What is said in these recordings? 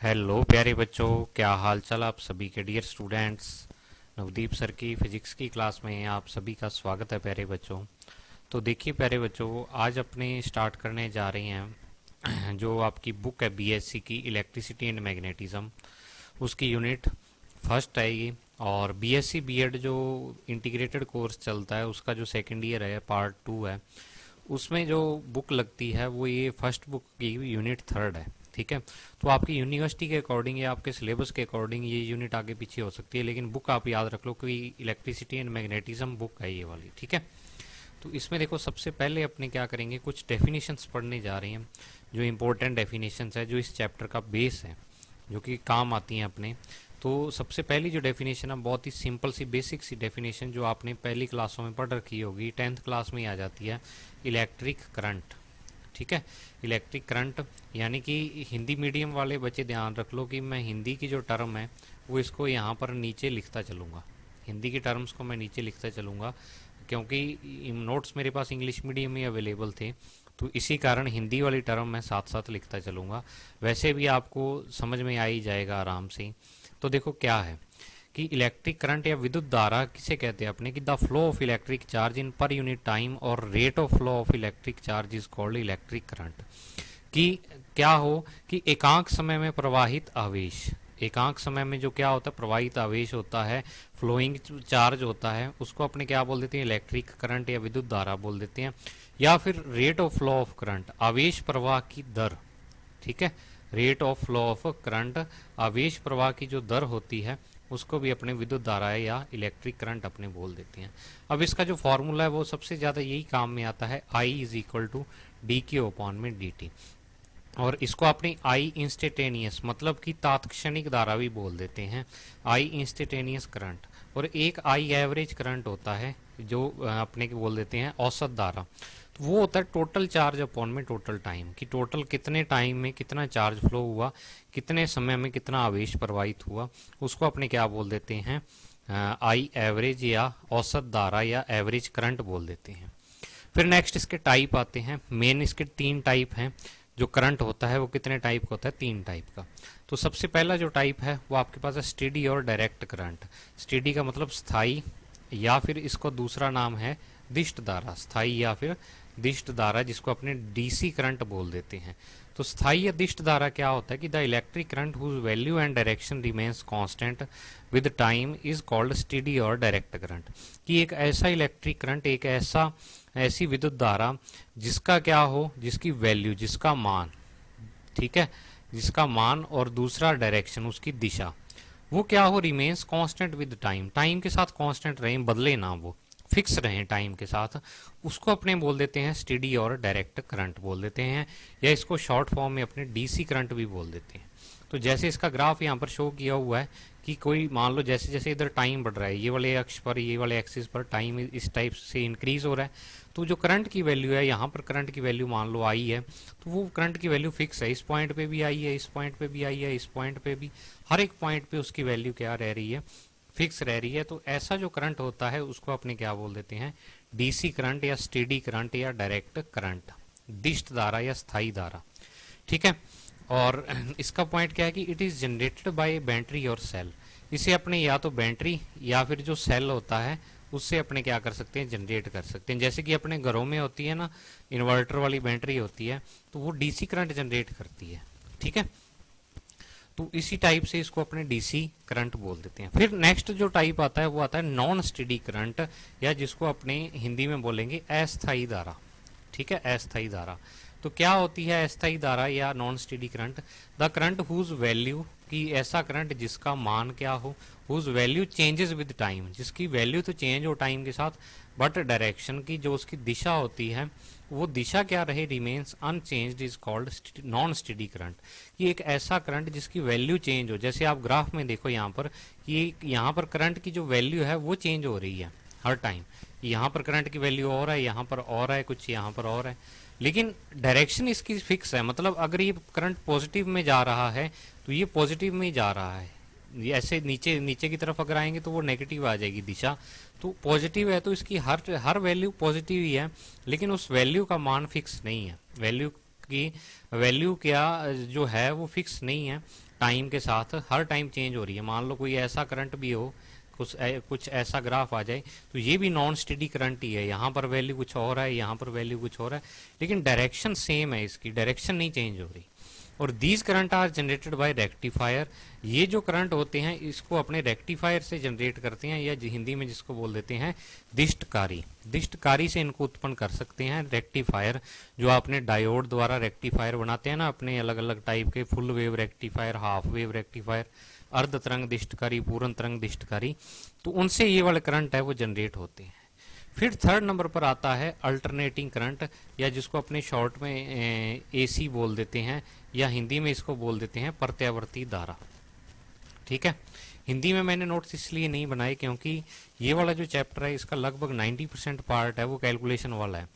Hello प्यारे बच्चों, क्या हाल चाल आप सभी के। डियर स्टूडेंट्स, नवदीप सर की फिजिक्स की क्लास में आप सभी का स्वागत है प्यारे बच्चों। तो देखिए प्यारे बच्चों, आज अपने स्टार्ट करने जा रहे हैं जो आपकी बुक है बीएससी की इलेक्ट्रिसिटी एंड मैग्नेटिज्म, उसकी यूनिट फर्स्ट है ये। और बीएससी बीएड जो इंटीग्रेटेड कोर्स चलता है उसका जो सेकेंड ईयर है, पार्ट 2 है, उसमें जो बुक लगती है वो ये फर्स्ट बुक की यूनिट थर्ड है। ठीक है, तो आपकी यूनिवर्सिटी के अकॉर्डिंग या आपके सिलेबस के अकॉर्डिंग ये यूनिट आगे पीछे हो सकती है, लेकिन बुक आप याद रख लो कि इलेक्ट्रिसिटी एंड मैग्नेटिज्म बुक है ये वाली। ठीक है, तो इसमें देखो सबसे पहले अपने क्या करेंगे, कुछ डेफिनेशंस पढ़ने जा रहे हैं जो इम्पोर्टेंट डेफिनेशंस है, जो इस चैप्टर का बेस है, जो कि काम आती हैं अपने। तो सबसे पहली जो डेफिनेशन है बहुत ही सिंपल सी बेसिक सी डेफिनेशन जो आपने पहली क्लासों में पढ़ रखी होगी, 10th क्लास में ही आ जाती है, इलेक्ट्रिक करंट। ठीक है, इलेक्ट्रिक करंट यानी कि हिंदी मीडियम वाले बच्चे ध्यान रख लो कि मैं हिंदी की जो टर्म है वो इसको यहाँ पर नीचे लिखता चलूँगा, हिंदी की टर्म्स को मैं नीचे लिखता चलूँगा, क्योंकि नोट्स मेरे पास इंग्लिश मीडियम में अवेलेबल थे, तो इसी कारण हिंदी वाली टर्म मैं साथ साथ लिखता चलूँगा। वैसे भी आपको समझ में आ ही जाएगा आराम से। तो देखो क्या है कि इलेक्ट्रिक करंट या विद्युत धारा किसे कहते हैं अपने, कि the flow of electric charge in per unit time और rate of flow of electric charge is called electric current. कि क्या हो कि एकांक समय में प्रवाहित आवेश, एकांक समय में जो क्या होता है प्रवाहित आवेश होता है, फ्लोइंग चार्ज होता है, उसको अपने क्या बोल देते हैं, इलेक्ट्रिक करंट या विद्युत धारा बोल देते हैं। या फिर rate of flow of current, आवेश प्रवाह की दर। ठीक है, rate of flow of current, आवेश प्रवाह की जो दर होती है उसको भी अपने विद्युत धारा या इलेक्ट्रिक करंट अपने बोल देते हैं। अब इसका जो फॉर्मूला है वो सबसे ज़्यादा यही काम में आता है, I is equal to D Q upon में डी टी। और इसको अपनी आई इंस्टेटेनियस मतलब कि तात्क्षणिक धारा भी बोल देते हैं, आई इंस्टेटेनियस करंट। और एक आई एवरेज करंट होता है जो अपने के बोल देते हैं औसत धारा। तो वो होता है टोटल चार्ज अपॉन में टोटल टाइम, कि टोटल कितने टाइम में कितना चार्ज फ्लो हुआ, कितने समय में कितना आवेश प्रवाहित हुआ, उसको अपने क्या बोल देते हैं, आई एवरेज या औसत धारा या एवरेज करंट बोल देते हैं। फिर नेक्स्ट इसके टाइप आते हैं, मेन इसके 3 टाइप हैं। जो करंट होता है वो कितने टाइप का होता है, 3 टाइप का। तो सबसे पहला जो टाइप है वो आपके पास है स्टेडी और डायरेक्ट करंट। स्टेडी का मतलब स्थाई, या फिर इसको दूसरा नाम है दिष्ट धारा, स्थाई या फिर दिष्ट धारा, जिसको अपने डीसी करंट बोल देते हैं। तो स्थाई या दिष्ट धारा क्या होता है कि the electric current whose value and direction remains constant with time is called steady और डायरेक्ट करंट। कि एक ऐसा इलेक्ट्रिक करंट, एक ऐसी विद्युत धारा जिसका क्या हो, जिसकी वैल्यू, जिसका मान, ठीक है, जिसका मान और दूसरा डायरेक्शन, उसकी दिशा, वो क्या हो, remains constant with time, time के साथ कांस्टेंट रहे, बदले ना, वो फिक्स रहे टाइम के साथ, उसको अपने बोल देते हैं स्टेडी और डायरेक्ट करंट बोल देते हैं, या इसको शॉर्ट फॉर्म में अपने डीसी करंट भी बोल देते हैं। तो जैसे इसका ग्राफ यहाँ पर शो किया हुआ है कि कोई मान लो जैसे जैसे इधर टाइम बढ़ रहा है, ये वाले अक्ष पर, ये वाले एक्सिस पर टाइम इस टाइप से इंक्रीज हो रहा है, तो जो करंट की वैल्यू है, यहाँ पर करंट की वैल्यू मान लो आई है, तो वो करंट की वैल्यू फिक्स है, इस पॉइंट पे भी आई है, इस पॉइंट पे भी आई है, इस पॉइंट पे भी, हर एक पॉइंट पे उसकी वैल्यू क्या रह रही है, फिक्स रह रही है। तो ऐसा जो करंट होता है उसको अपने क्या बोल देते हैं, डीसी करंट या स्टेडी करंट या डायरेक्ट करंट, दिष्ट धारा या स्थायी धारा। ठीक है, और इसका पॉइंट क्या है कि it is generated by battery और सेल। इसे अपने या तो बैटरी या फिर जो सेल होता है उससे अपने क्या कर सकते हैं, जनरेट कर सकते हैं। जैसे कि अपने घरों में होती है ना, इन्वर्टर वाली बैटरी होती है, तो वो डीसी करंट जनरेट करती है। ठीक है, तो इसी टाइप से इसको अपने डीसी करंट बोल देते हैं। फिर नेक्स्ट जो टाइप आता है वो आता है नॉन स्टेडी करंट, या जिसको अपने हिंदी में बोलेंगे अस्थायी धारा। ठीक है, अस्थायी धारा। तो क्या होती है अस्थायी धारा या non steady current, the current whose value, कि ऐसा करंट जिसका मान क्या हो, whose value changes with time, जिसकी वैल्यू तो चेंज हो टाइम के साथ, बट डायरेक्शन की जो उसकी दिशा होती है वो दिशा क्या रहे, remains unchanged, is called non steady current. कि एक ऐसा करंट जिसकी वैल्यू चेंज हो, जैसे आप ग्राफ में देखो यहाँ पर कि यहाँ पर करंट की जो वैल्यू है वो चेंज हो रही है हर टाइम, यहाँ पर करंट की वैल्यू और है, यहाँ पर और है, कुछ यहाँ पर और है, लेकिन डायरेक्शन इसकी फिक्स है। मतलब अगर ये करंट पॉजिटिव में जा रहा है तो ये पॉजिटिव में ही जा रहा है, ऐसे नीचे नीचे की तरफ अगर आएंगे तो वो नेगेटिव आ जाएगी दिशा। तो पॉजिटिव है तो इसकी हर वैल्यू पॉजिटिव ही है, लेकिन उस वैल्यू का मान फिक्स नहीं है, वैल्यू की वैल्यू क्या जो है वो फिक्स नहीं है, टाइम के साथ हर टाइम चेंज हो रही है। मान लो कोई ऐसा करंट भी हो, कुछ ऐसा ग्राफ आ जाए, तो ये भी नॉन स्टेडी करंट ही है। यहाँ पर वैल्यू कुछ और है, यहाँ पर वैल्यू कुछ और है, लेकिन डायरेक्शन सेम है, इसकी डायरेक्शन नहीं चेंज हो रही। और these current are generated by rectifier. ये जो करंट होते हैं इसको अपने रेक्टिफायर से जनरेट करते हैं, या हिंदी में जिसको बोल देते हैं दिष्टकारी। दिष्टकारी से इनको उत्पन्न कर सकते हैं रेक्टिफायर। जो आपने डायोड द्वारा रेक्टिफायर बनाते हैं ना अपने अलग अलग टाइप के, full wave rectifier, half wave rectifier, अर्ध तरंग दिष्टकारी, पूर्ण तरंग दिष्टकारी, तो उनसे ये वाले करंट है वो जनरेट होते हैं। फिर थर्ड नंबर पर आता है अल्टरनेटिंग करंट, या जिसको अपने शॉर्ट में एसी बोल देते हैं, या हिंदी में इसको बोल देते हैं प्रत्यावर्ती धारा। ठीक है, हिंदी में मैंने नोट्स इसलिए नहीं बनाए क्योंकि ये वाला जो चैप्टर है इसका लगभग 90% पार्ट है वो कैलकुलेशन वाला है।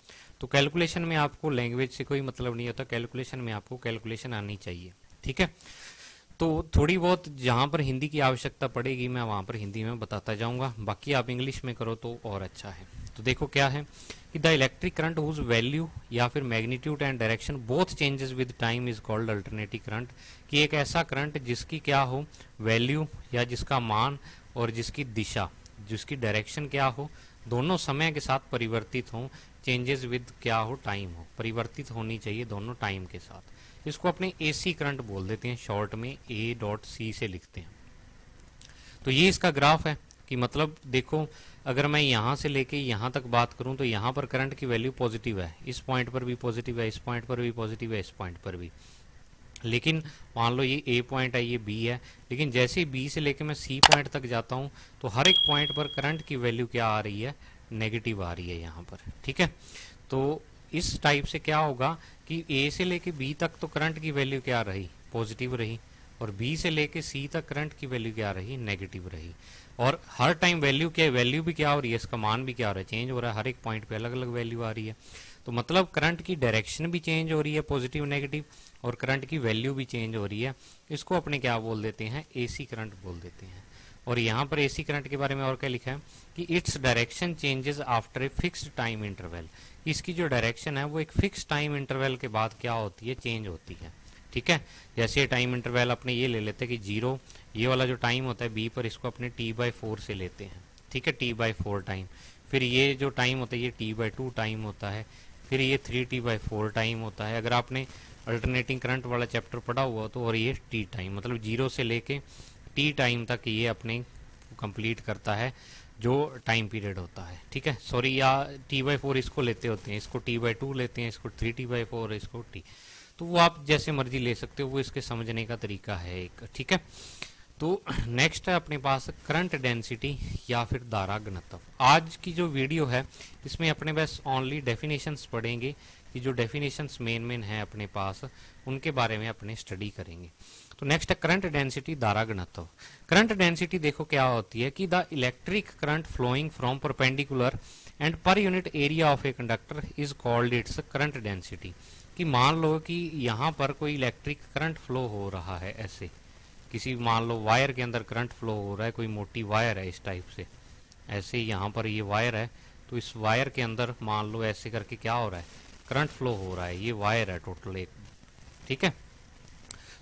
तो कैलकुलेशन में आपको लैंग्वेज से कोई मतलब नहीं होता, कैलकुलेशन में आपको कैलकुलेशन आनी चाहिए। ठीक है, तो थोड़ी बहुत जहाँ पर हिंदी की आवश्यकता पड़ेगी मैं वहाँ पर हिंदी में बताता जाऊँगा, बाकी आप इंग्लिश में करो तो और अच्छा है। तो देखो क्या है कि the electric current whose value या फिर magnitude and direction both changes with time is called alternative current. कि एक ऐसा करंट जिसकी क्या हो वैल्यू, या जिसका मान, और जिसकी दिशा, जिसकी डायरेक्शन क्या हो, दोनों समय के साथ परिवर्तित हो। चेंजेस विद क्या हो, टाइम हो, परिवर्तित होनी चाहिए दोनों टाइम के साथ। इसको अपने एसी करंट बोल देते हैं, शॉर्ट में A.C से लिखते हैं। तो ये इसका ग्राफ है कि मतलब देखो अगर मैं यहाँ से लेके यहाँ तक बात करूँ तो यहाँ पर करंट की वैल्यू पॉजिटिव है, इस पॉइंट पर भी पॉजिटिव है, इस पॉइंट पर भी पॉजिटिव है, इस पॉइंट पर भी। लेकिन मान लो ये ए पॉइंट है, ये बी है, लेकिन जैसे ही बी से लेके मैं सी पॉइंट तक जाता हूँ तो हर एक पॉइंट पर करंट की वैल्यू क्या आ रही है, नेगेटिव आ रही है यहाँ पर। ठीक है, तो इस टाइप से क्या होगा कि ए से लेके बी तक तो करंट की वैल्यू क्या रही, पॉजिटिव रही, और बी से लेके सी तक करंट की वैल्यू क्या रही, नेगेटिव रही। और हर टाइम वैल्यू भी क्या हो रही है, इसका मान भी क्या हो रहा है, चेंज हो रहा है, हर एक पॉइंट पे अलग अलग वैल्यू आ रही है। तो मतलब करंट की डायरेक्शन भी चेंज हो रही है, पॉजिटिव नेगेटिव, और करंट की वैल्यू भी चेंज हो रही है। इसको अपने क्या बोल देते हैं, एसी करंट बोल देते हैं। और यहाँ पर एसी करंट के बारे में और क्या लिखा है कि its direction changes after a fixed time interval. इसकी जो डायरेक्शन है वो एक फिक्स टाइम इंटरवल के बाद क्या होती है, चेंज होती है। ठीक है, जैसे टाइम इंटरवल अपने ये ले लेते हैं कि 0, ये वाला जो टाइम होता है बी पर, इसको अपने T/4 से लेते हैं। ठीक है, T/4 टाइम। फिर ये जो टाइम होता है ये T/2 टाइम होता है, फिर ये 3T/4 टाइम होता है। अगर आपने अल्टरनेटिंग करंट वाला चैप्टर पढ़ा हुआ तो, और ये T टाइम, मतलब 0 से लेके T टाइम तक ये अपने कंप्लीट करता है जो टाइम पीरियड होता है। ठीक है, सॉरी, या T/4 इसको लेते होते हैं, इसको T/2 लेते हैं, इसको 3T/4, इसको T, तो वो आप जैसे मर्जी ले सकते हो, वो इसके समझने का तरीका है एक। ठीक है, तो नेक्स्ट है अपने पास करंट डेंसिटी या फिर धारा घनत्व। आज की जो वीडियो है इसमें अपने बस ओनली डेफिनेशंस पढ़ेंगे, कि जो डेफिनेशंस मेन है अपने पास उनके बारे में अपने स्टडी करेंगे। तो नेक्स्ट है करंट डेंसिटी, धारा घनत्व। करंट डेंसिटी देखो क्या होती है कि the electric current flowing from perpendicular and per unit area of a conductor is called its current density. कि मान लो कि यहाँ पर कोई इलेक्ट्रिक करंट फ्लो हो रहा है, ऐसे किसी मान लो वायर के अंदर करंट फ्लो हो रहा है, कोई मोटी वायर है इस टाइप से, ऐसे यहाँ पर ये वायर है, तो इस वायर के अंदर मान लो ऐसे करके क्या हो रहा है, करंट फ्लो हो रहा है, ये वायर है टोटल एक। ठीक है,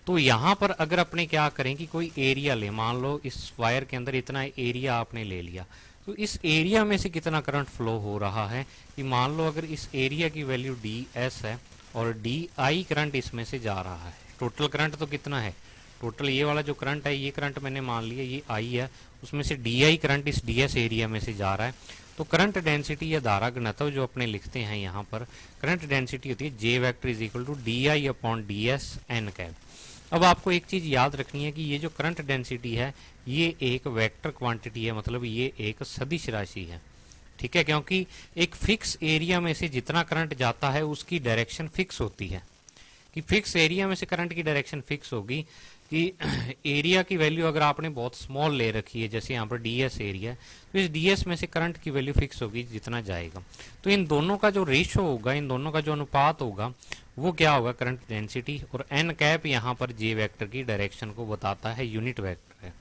तो यहाँ पर अगर अपने क्या करें कि कोई एरिया ले, मान लो इस वायर के अंदर इतना एरिया आपने ले लिया, तो इस एरिया में से कितना करंट फ्लो हो रहा है, कि मान लो अगर इस एरिया की वैल्यू ds है और di करंट इसमें से जा रहा है। टोटल करंट तो कितना है, टोटल ये वाला जो करंट है, ये करंट मैंने मान लिया ये I है, उसमें से di करंट इस ds एरिया में से जा रहा है। तो करंट डेंसिटी या धारा घनत्व जो अपने लिखते हैं यहाँ पर, करंट डेंसिटी होती है J vector is equal to di/ds n cap. अब आपको एक चीज याद रखनी है कि ये जो करंट डेंसिटी है ये एक वेक्टर क्वांटिटी है, मतलब ये एक सदिश राशि है। ठीक है, क्योंकि एक फिक्स एरिया में से जितना करंट जाता है उसकी डायरेक्शन फिक्स होती है, कि फिक्स एरिया में से करंट की डायरेक्शन फिक्स होगी। कि एरिया की वैल्यू अगर आपने बहुत स्मॉल ले रखी है, जैसे यहाँ पर ds एरिया, तो इस ds में से करंट की वैल्यू फिक्स होगी जितना जाएगा। तो इन दोनों का जो रेशो होगा, इन दोनों का जो अनुपात होगा वो क्या होगा, करंट डेंसिटी। और n कैप यहाँ पर j वेक्टर की डायरेक्शन को बताता है, यूनिट वेक्टर है।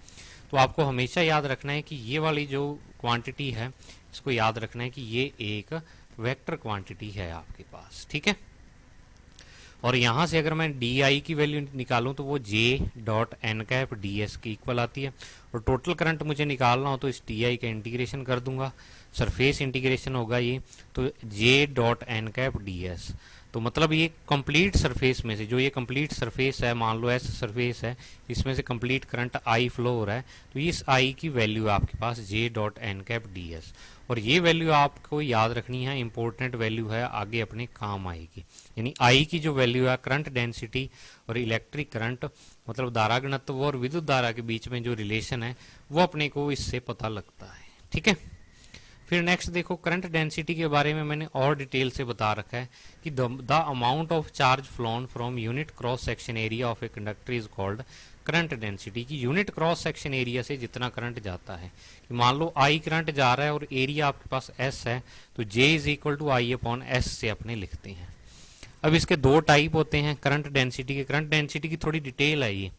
तो आपको हमेशा याद रखना है कि ये वाली जो क्वांटिटी है इसको याद रखना है कि ये एक वेक्टर क्वांटिटी है आपके पास। ठीक है, और यहाँ से अगर मैं डी आई की वैल्यू निकालूं तो वो J dot N cap D S की इक्वल आती है। और टोटल करंट मुझे निकालना हो तो इस डी आई का इंटीग्रेशन कर दूंगा, सरफेस इंटीग्रेशन होगा ये, तो J dot N cap D S. तो मतलब ये कंप्लीट सरफेस में से, जो ये कंप्लीट सरफेस है, मान लो एस सरफेस है, इसमें से कंप्लीट करंट आई फ्लो हो रहा है, तो इस आई की वैल्यू है आपके पास J dot N cap D S. और ये वैल्यू आपको याद रखनी है, इंपॉर्टेंट वैल्यू है, आगे अपने काम आएगी। यानी आई की जो वैल्यू है, करंट डेंसिटी और इलेक्ट्रिक करंट मतलब धारा घनत्व और विद्युत धारा के बीच में जो रिलेशन है वो अपने को इससे पता लगता है। ठीक है, फिर नेक्स्ट देखो, करंट डेंसिटी के बारे में मैंने और डिटेल से बता रखा है कि the amount of charge phloem from unit cross section area of a conductor is called current density. की यूनिट क्रॉस सेक्शन एरिया से जितना करंट जाता है, कि मान लो आई करंट जा रहा है और एरिया आपके पास एस है, तो J is equal to I upon S से अपने लिखते हैं। अब इसके दो टाइप होते हैं करंट डेंसिटी के। करंट डेंसिटी की थोड़ी डिटेल है ये,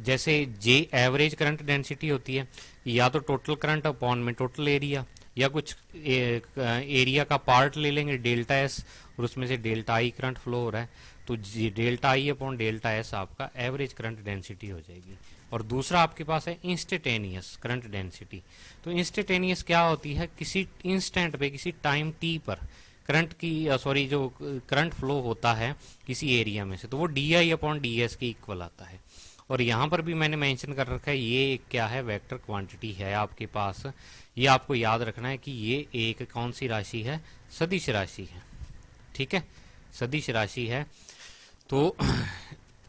जैसे जे एवरेज करंट डेंसिटी होती है, या तो टोटल करंट अपॉन में टोटल एरिया, या कुछ एरिया का पार्ट ले लेंगे डेल्टा एस और उसमें से डेल्टा आई करंट फ्लो हो रहा है, तो delta I upon delta S आपका एवरेज करंट डेंसिटी हो जाएगी। और दूसरा आपके पास है इंस्टेंटेनियस करंट डेंसिटी। तो इंस्टेंटेनियस क्या होती है, किसी इंस्टेंट पे, किसी टाइम टी पर करंट की जो करंट फ्लो होता है किसी एरिया में से, तो वो D I upon D S के इक्वल आता है। और यहाँ पर भी मैंने मेंशन कर रखा है, ये क्या है, वेक्टर क्वांटिटी है आपके पास। ये आपको याद रखना है कि ये एक कौन सी राशि है, सदिश राशि है। ठीक है, सदिश राशि है। तो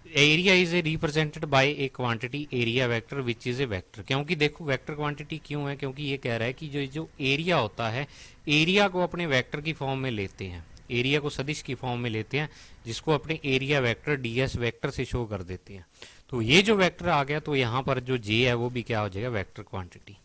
area is a represented by A quantity area vector which is a vector. क्योंकि देखो वेक्टर क्वांटिटी क्यों है, क्योंकि ये कह रहा है कि जो एरिया होता है, एरिया को अपने वेक्टर की फॉर्म में लेते हैं, एरिया को सदिश की फॉर्म में लेते हैं, जिसको अपने एरिया वेक्टर डीएस वेक्टर से शो कर देते हैं। तो ये जो वेक्टर आ गया, तो यहाँ पर जो जे है वो भी क्या हो जाएगा, वेक्टर क्वांटिटी।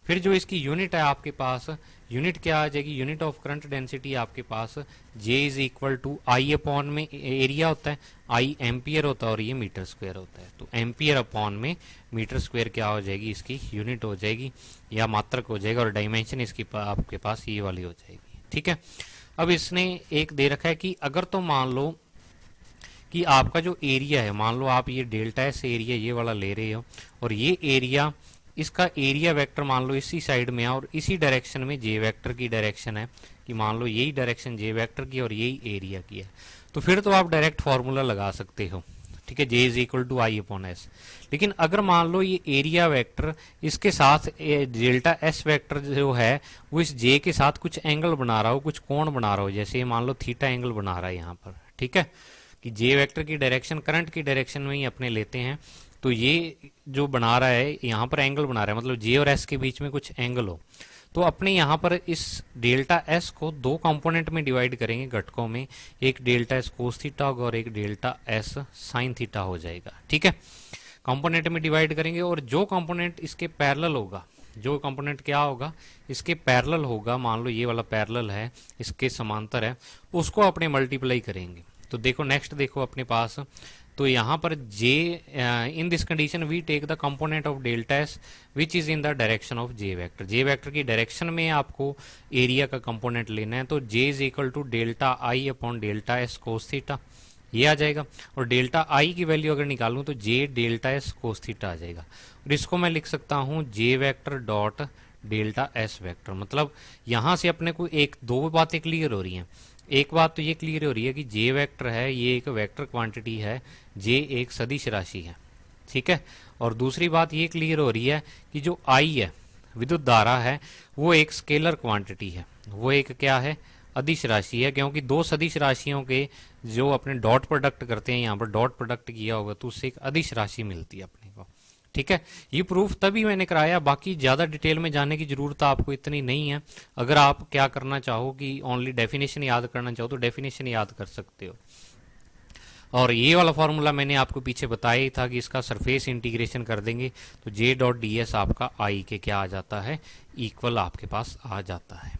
फिर जो इसकी यूनिट है आपके पास, यूनिट क्या आ जाएगी, यूनिट ऑफ करंट डेंसिटी आपके पास J is equal to I upon में एरिया होता है, आई एम्पियर होता है और ये मीटर स्क्वायर होता है। तो एम्पियर अपॉन में मीटर स्क्वायर क्या हो जाएगी, इसकी यूनिट हो जाएगी या मात्रक हो जाएगा, और डायमेंशन इसकी आपके पास ये वाली हो जाएगी। ठीक है, अब इसने एक दे रखा है कि अगर तो मान लो कि आपका जो एरिया है, मान लो आप ये डेल्टा एस एरिया ये वाला ले रहे हो, और ये एरिया, इसका एरिया वेक्टर मान लो इसी साइड में है और इसी डायरेक्शन में जे वेक्टर की डायरेक्शन है, कि मान लो यही डायरेक्शन जे वेक्टर की और यही एरिया की है, तो फिर तो आप डायरेक्ट फॉर्मूला लगा सकते हो। ठीक है, J is equal to I upon S. लेकिन अगर मान लो ये एरिया वेक्टर इसके साथ डेल्टा एस वेक्टर जो है वो इस जे के साथ कुछ एंगल बना रहा हो, कुछ कोण बना रहा हो, जैसे मान लो थीटा एंगल बना रहा है यहाँ पर। ठीक है, कि जे वेक्टर की डायरेक्शन करंट की डायरेक्शन में ही अपने लेते हैं, तो ये जो बना रहा है यहाँ पर एंगल बना रहा है, मतलब जे और एस के बीच में कुछ एंगल हो, तो अपने यहाँ पर इस डेल्टा एस को दो कंपोनेंट में डिवाइड करेंगे घटकों में, एक डेल्टा एस कोस थीटा होगा और एक डेल्टा एस साइन थीटा हो जाएगा। ठीक है, कंपोनेंट में डिवाइड करेंगे, और जो कंपोनेंट इसके पैरेलल होगा, जो कंपोनेंट क्या होगा, इसके पैरेलल होगा, मान लो ये वाला पैरेलल है, इसके समांतर है, उसको अपने मल्टीप्लाई करेंगे। तो देखो नेक्स्ट देखो अपने पास, तो यहाँ पर J in this condition we take the component of delta S which is in the direction of J vector. J vector की डायरेक्शन में आपको एरिया का कंपोनेंट लेना है, तो J is equal to delta I upon delta S cos theta, ये आ जाएगा। और डेल्टा आई की वैल्यू अगर निकालूं तो J delta S cos theta आ जाएगा, और इसको मैं लिख सकता हूँ J vector dot delta S vector. मतलब यहाँ से अपने को एक दो बातें क्लियर हो रही हैं। एक बात तो ये क्लियर हो रही है कि जे वेक्टर है, ये एक वेक्टर क्वांटिटी है, जे एक सदिश राशि है। ठीक है, और दूसरी बात ये क्लियर हो रही है कि जो आई है, विद्युत धारा है, वो एक स्केलर क्वांटिटी है, वो एक क्या है, अदिश राशि है, क्योंकि दो सदिश राशियों के जो अपने डॉट प्रोडक्ट करते हैं, यहाँ पर डॉट प्रोडक्ट किया होगा तो उससे एक अदिश राशि मिलती है अपने को। ठीक है, ये प्रूफ तभी मैंने कराया, बाकी ज्यादा डिटेल में जाने की जरूरत आपको इतनी नहीं है। अगर आप क्या करना चाहो कि ओनली डेफिनेशन याद करना चाहो तो डेफिनेशन याद कर सकते हो। और ये वाला फॉर्मूला मैंने आपको पीछे बताया ही था कि इसका सरफेस इंटीग्रेशन कर देंगे तो जे डॉट डी एस आपका आई के क्या आ जाता है, इक्वल आपके पास आ जाता है।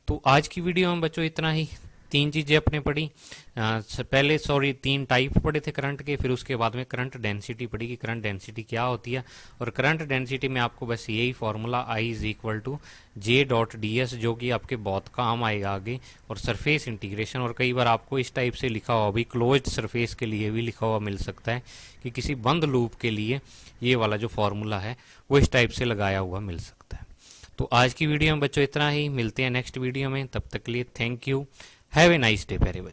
तो आज की वीडियो में बच्चों इतना ही। तीन चीजें अपने पढ़ी। पहले सॉरी तीन टाइप पढ़े थे करंट के, फिर उसके बाद में करंट डेंसिटी पढ़ी कि करंट डेंसिटी क्या होती है। और करंट डेंसिटी में आपको बस यही formula I is equal to J dot D S, जो कि आपके बहुत काम आएगा आगे। और सरफेस इंटीग्रेशन, और कई बार आपको इस टाइप से लिखा हुआ भी क्लोज्ड सरफेस के लिए भी लिखा हुआ मिल सकता है कि किसी बंद लूप के लिए ये वाला जो फॉर्मूला है वो इस टाइप से लगाया हुआ मिल सकता है। तो आज की वीडियो में बच्चों इतना ही, मिलते हैं नेक्स्ट वीडियो में, तब तक के लिए thank you, have a nice day प्यारे बच्चों।